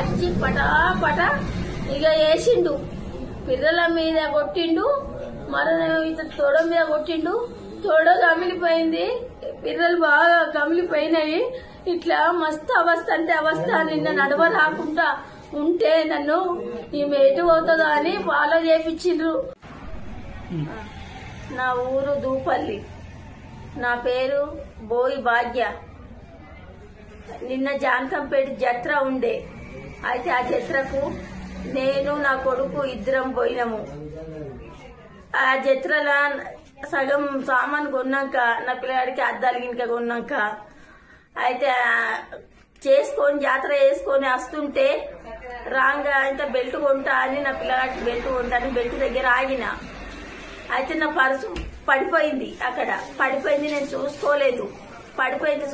అచ్చి పటా ఇక వేసిండు. పిల్లల మీద కొట్టిండు, మరో తొడ మీద కొట్టిండు. తొడ కమిలిపోయింది, పిల్లలు బాగా కమిలిపోయినాయి. ఇట్లా మస్తు అవస్థ అంటే అవస్థ. నిన్న నడవ రాకుండా ఉంటే నన్ను ఈమె ఎటు పోతుందో అని ఫాలో చేపించిండ్రు. నా ఊరు దూపల్లి, నా పేరు బోయి భాగ్య. నిన్న జానకంపేట జత్ర ఉండే, అయితే ఆ జత్రకు నేను నా కొడుకు ఇద్దరం పోయినాము. ఆ జత్రలో సగం సామాన్ కొన్నాక, నా పిల్లగాడికి అద్దాలు గినక కొన్నాక, అయితే చేసుకొని జాతర చేసుకొని వస్తుంటే రాంగా అయితే బెల్ట్ కొంటా అని, నా పిల్లగాడికి బెల్ట్ కొంటా అని బెల్ట్ దగ్గర ఆగిన. అయితే నా పర్సు పడిపోయింది, అక్కడ పడిపోయింది. నేను చూసుకోలేదు,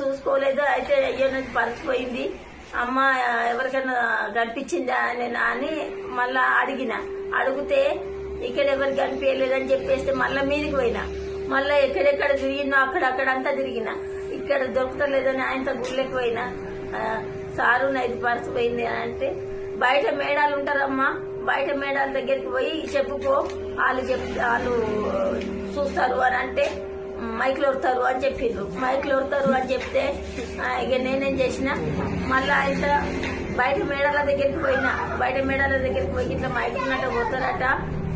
చూసుకోలేదు. అయితే అయ్యో నాకు పర్సు పోయింది, అమ్మ ఎవరికైనా కనిపించిందా అని మళ్ళా అడిగితే ఇక్కడ ఎవరికి కనిపించలేదని చెప్పేస్తే మళ్ళా మీదికి పోయినా. మళ్ళా ఎక్కడెక్కడ తిరిగినా అక్కడంతా తిరిగినా, ఇక్కడ దొరకలేదని ఆయనతో గుళ్ళకి పోయినా. సారు నైట్ పర్సు పోయింది అని అంటే, బయట మేడాలు ఉంటారమ్మా, బయట మేడాల దగ్గరికి పోయి చెప్పుకో, వాళ్ళు చూస్తారు అని అంటే మైక్లు వస్తారు అని చెప్పిండ్రు. మైక్లు వస్తారు అని చెప్తే ఇక నేనేం చేసిన, మళ్ళా ఆయన బయట మేడాల దగ్గరికి పోయినా. బయట మేడాల దగ్గరికి పోయి ఇట్లా మైక్ ఉన్నట్ట పోతారట,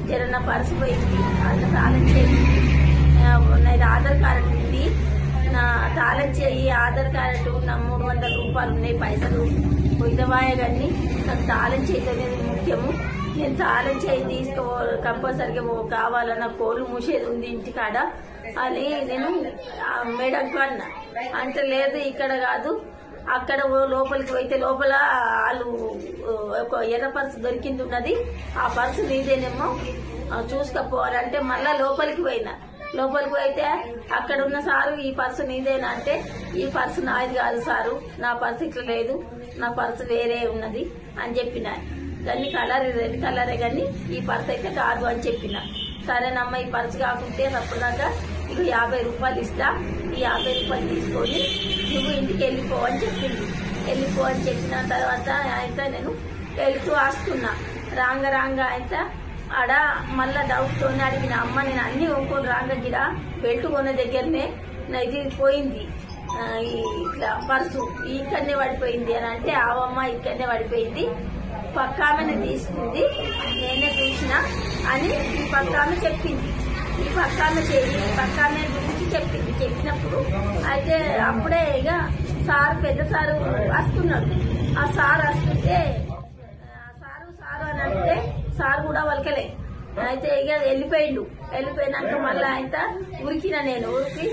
జర నా పర్సు పోయింది, అంత తాళం చేయి, నాది ఆధార్ కార్డు ఉంది, నా తాళం చేయి, ఆధార్ కార్డు, నా 300 రూపాయలు ఉన్నాయి, పైసలు పోయినవాయే కానీ నాకు తాళం చేయలేదు ముఖ్యము. నేను తాళం చేయి కంపల్సరిగా కావాలన్న కోళ్ళు మూసేది ఉంది ఇంటికాడ అని నేను మేడంకు అన్నా. అంటే లేదు ఇక్కడ కాదు, అక్కడ లోపలికి పోయితే లోపల వాళ్ళు ఒక ఎర్ర పర్సు దొరికింది ఉన్నది, ఆ పర్సు నీదేనేమో చూసుకపోవాలంటే మళ్ళా లోపలికి పోయినా. లోపలికి పోయితే అక్కడ ఉన్న సారు ఈ పర్సు నీదేనా అంటే, ఈ పర్సు నాది కాదు సారు, నా పర్సు ఇట్లా లేదు, నా పర్సు వేరే ఉన్నది అని చెప్పిన. దాన్ని రెడ్ కలరే కానీ ఈ పర్సు అయితే కాదు అని చెప్పిన. సరేనమ్మా, ఈ పర్సు కాకుంటే అప్పటిదాకా ఇక 50 రూపాయలు ఇస్తా, ఈ 50 రూపాయలు తీసుకొని నువ్వు ఇంటికి వెళ్ళిపో అని చెప్పింది. వెళ్ళిపో అని చెప్పిన తర్వాత ఆయన నేను వెళ్తూ వస్తున్నా. రాంగ ఆయన ఆడ మళ్ళా డౌట్తోనే అడిగిన, అమ్మ నేను అన్ని ఒక్కొని రాంగ గిడ బెల్ట్ కొనే దగ్గరనే నా ఇది పోయింది, ఇట్లా పర్సు ఇక్కడనే పడిపోయింది అని అంటే, ఆవమ్మ ఇక్కడనే పడిపోయింది, పక్క ఆమెను తీసుకుంది, నేనే చూసిన అని ఈ పక్క ఆమె చెప్పింది. ఈ పక్క ఆమె గురించి చెప్పింది. చెప్పినప్పుడు అయితే అప్పుడే ఇక పెద్ద సారు వస్తున్నాడు. ఆ సారు వస్తుంటే సారు అని అంటే సారు కూడా వలకలే. అయితే ఇక వెళ్ళిపోయినాక మళ్ళీ ఆయన ఉరికిన. నేను ఉరికి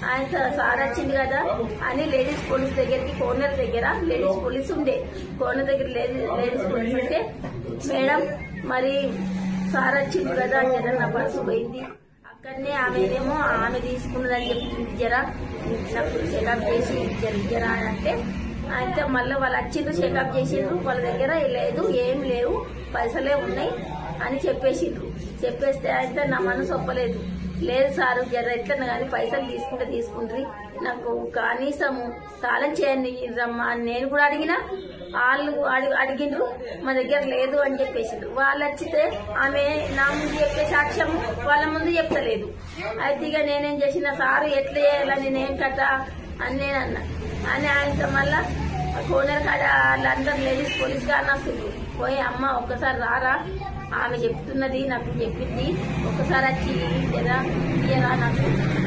ఆయన సార్ వచ్చింది కదా అని లేడీస్ పోలీస్ దగ్గరికి, కోనర్ దగ్గర లేడీస్ పోలీస్ ఉండే, కోనర్ దగ్గర లేడీస్ పోలీస్ ఉంటే, మేడం మరి సార్ వచ్చింది కదా, జర నా పర్సు పోయింది, అక్కడనే ఆమెనేమో ఆమె తీసుకున్నదని చెప్తుంది, జర నాకు చెకప్ చేసి జర అని అంటే, అయితే మళ్ళీ వాళ్ళు వచ్చిండ్రు, చెకప్ చేసిండ్రు, వాళ్ళ దగ్గర లేదు ఏం లేవు, పైసలే ఉన్నాయి అని చెప్పేసిండ్రు. చెప్పేస్తే అయితే నా మనసు ఒప్పలేదు. లేదు సారు జర ఎట్లన్నా కానీ పైసలు తీసుకుంటారు, నాకు కనీసము తాళం చేయండి రమ్మా అని నేను కూడా అడిగినా. వాళ్ళు అడిగిండ్రు, మా దగ్గర లేదు అని చెప్పేసిండ్రు. వాళ్ళు వచ్చితే ఆమె నా ముందు చెప్పే సాక్ష్యం వాళ్ళ ముందు చెప్తలేదు. అయితే ఇక నేనేం చేసిన, సారు ఎట్లా చేయాలని నేను కథ అని నేను అన్నా. అని ఆయనతో మళ్ళా కోనర్ కాడ వాళ్ళందరూ లేడీస్ పోలీస్ గారిని వస్తుండ్రు. పోయి అమ్మ ఒక్కసారి రారా, ఆమె చెప్తున్నది నాకు చెప్పింది, ఒక్కసారి వచ్చి కదా ఇయ్యరా,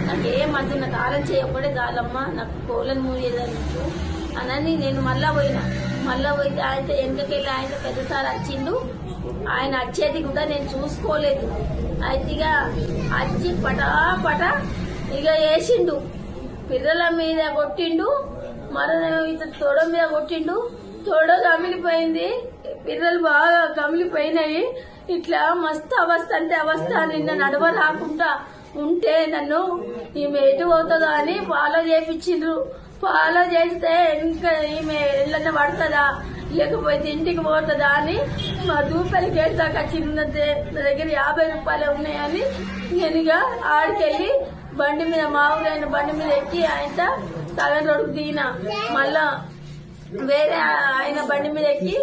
నాకు ఏం మందు నాకు తాళం చేయకపోతే చాలమ్మా, నాకు కోళ్ళను మూయేదచ్చు అని నేను మళ్ళా పోయితే ఆయన వెనకకెళ్ళి ఆయన పెద్దసారి వచ్చిండు. ఆయన వచ్చేది కూడా నేను చూసుకోలేదు. అయితే ఇక వచ్చి పటా ఇక వేసిండు, పిల్లల మీద కొట్టిండు, మరో తొడ మీద కొట్టిండు. తొడ కమిలిపోయింది, పిల్లలు బాగా కమిలిపోయినాయి. ఇట్లా మస్తు అవస్థ అంటే అవస్థ. నిన్న నడవ రాకుండా ఉంటే నన్ను ఈమె ఎటు పోతుందో అని ఫాలో చేపించిండ్రు. ఫాలో చేస్తే ఇంకా ఈమె ఇళ్ళన్న పడుతుందా లేకపోతే ఇంటికి పోతుందా అని మా దూపల్లి గేట్ దాకా వచ్చిందంటే నా దగ్గర 50 రూపాయలు ఉన్నాయని నేను ఇక ఆడికెళ్ళి బండి మీద మామూలైన బండి మీద ఎక్కి ఆయన సగం రోడ్డు దిగిన. మళ్ళా వేరే ఆయన బండి మీద ఎక్కి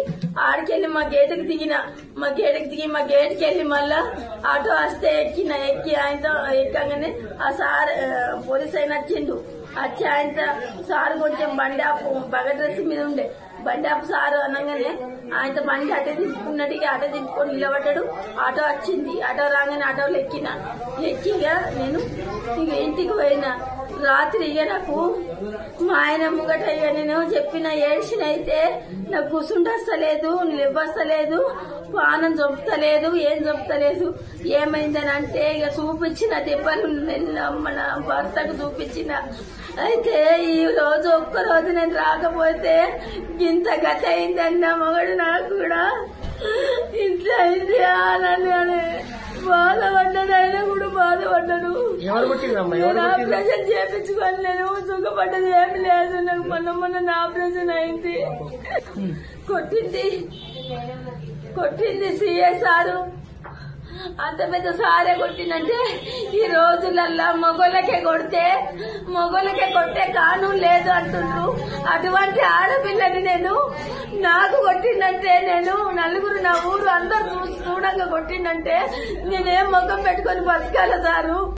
ఆడికెళ్ళి మా గేటుకి దిగి మా గేటుకి వెళ్ళి మళ్ళా ఆటో వస్తే ఎక్కి ఆయనతో ఎక్కగానే ఆ సార్ పోలీస్ ఆయన వచ్చిండు. వచ్చి ఆయనతో సార్ కొంచెం బండి ఆపు బగ డ్రెస్ మీద ఉండే బండి ఆపు సారు అనగానే ఆయనతో బండి అటే దింపుకున్నట్టుగా అటే దింపుకొని నిలబడ్డాడు. ఆటో వచ్చింది. ఆటో రాగానే ఆటోలో ఎక్కిగా నేను ఇక ఇంటికి పోయినా. రాత్రి ఇక నాకు మా ఆయన ముంగట ఇక నేను చెప్పిన ఏడ్చిన అయితే నాకు కూసుండొస్తలేదు, నిలబస్తలేదు, పానం చొప్పుతలేదు, ఏం చొప్పుతలేదు. ఏమైందని అంటే ఇక చూపించిన దెబ్బలు మన భర్తకు చూపించిన. అయితే ఈ రోజు ఒక్కరోజు నేను రాకపోతే ఇంత గత అయిందన్న మగడు నాకు కూడా ఇంత అయింది అని బాధపడ్డది. అయినా కూడా బాధపడ్డాను. ఆపరేషన్ చేయించుకొని నేను సుఖపడ్డది ఏమి లేదు. నాకు మొన్న ఆపరేషన్ అయింది. కొట్టింది సిఏ సారు. అంత పెద్ద సారే కొట్టిందంటే ఈ రోజులల్లా మొగోళ్ళకే కొట్టే కానూన్ లేదు అంటుండ్రు. అటువంటి ఆడపిల్లని నాకు కొట్టిందంటే నలుగురు నా ఊరు అందరు చూడంగా కొట్టిందంటే నేనేం ముఖం పెట్టుకొని బతకాల సారు.